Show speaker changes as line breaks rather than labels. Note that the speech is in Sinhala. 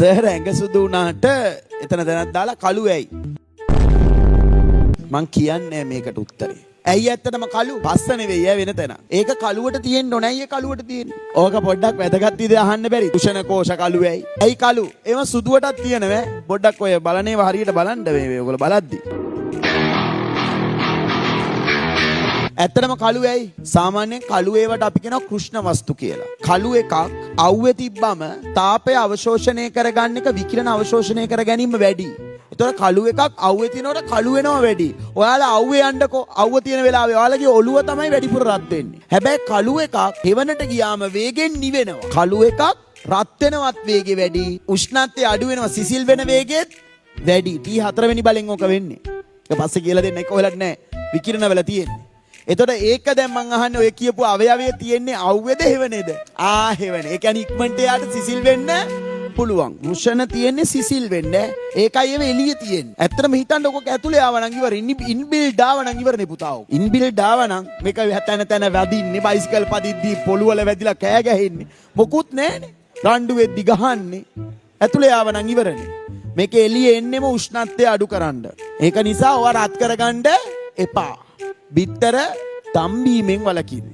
සර් ඇඟ සුදු වුණාට එතන දැනක් දාලා කළු ඇයි? මං කියන්නේ මේකට උත්තරේ. ඇයි ඇත්තටම කළු? පස්ස නෙවෙයි ඈ වෙන තැන. ඒක කළුවට තියෙන්න ඕනේ. ඇයි ඒ කළුවට තියෙන්නේ? ඕක පොඩ්ඩක් වැදගත් විදිහට අහන්න බැරි. කුෂණ කෝෂ කළු ඇයි? ඇයි කළු? ඒව සුදුවටත් තියෙනවා. පොඩ්ඩක් ඔය බලන්නේව හරියට බලන්න මේ ඔයගොල්ලෝ බලද්දි. ඇත්තටම කළු ඇයි? සාමාන්‍යයෙන් කළු ඒවට අපි කියනවා කෘෂ්ණ වස්තු කියලා. කළු එකක් අවුවේ තිබ්බම තාපය අවශෝෂණය කරගන්න එක විකිරණ අවශෝෂණය කර ගැනීම වැඩි. ඒතකොට කළු එකක් අවුවේ තිනකොට කළු වෙනවා වැඩි. ඔයාලා අවුවේ යන්නකෝ අවුව තියෙන වෙලාවේ ඔයාලගේ ඔළුව තමයි වැඩිපුර රත් වෙන්නේ. හැබැයි කළු එකක් හෙවණට ගියාම වේගෙන් නිවෙනවා. කළු එකක් රත් වෙනවත් වේගෙ වැඩි. උෂ්ණත්වය අඩු වෙනවා. සිසිල් වෙන වේගෙත් වැඩි. T4 වෙනි බලෙන් ඕක වෙන්නේ. ඊට පස්සේ කියලා දෙන්න එක ඔයාලට නෑ. විකිරණ වල තියෙන්නේ. එතකොට ඒක දැන් මං අහන්නේ ඔය කියපු අවයවයේ තියෙන්නේ අවුවේද හෙවණේද? හෙවණේ. ඒ කියන්නේ ඉක්මනට යාට සිසිල් වෙන්න පුළුවන්. මුෂණ තියෙන්නේ සිසිල් වෙන්න. ඒකයි ඒව එළියේ තියෙන්නේ. ඇත්තටම හිතන්න ඔක ඇතුලේ ආව නම් ඉවර ඉන්බිල්ඩ් ආව නම් ඉවරනේ පුතා ඔක. ඉන්බිල්ඩ් ආව නම් මේක තැන වැදින්නේ බයිසිකල් පදිද්දී පොළු වල වැදිලා කෑ ගැහෙන්නේ. මොකුත් නැහනේ. රණ්ඩු වෙද්දි ගහන්නේ. ඇතුලේ ආව නම් ඉවරනේ. මේක එළියේ එන්නෙම උෂ්ණත්වය අඩු කරන්න. ඒක නිසා ඔය රත් කරගන්න එපා. බිත්තර තම්බීමෙන් වලකින්න.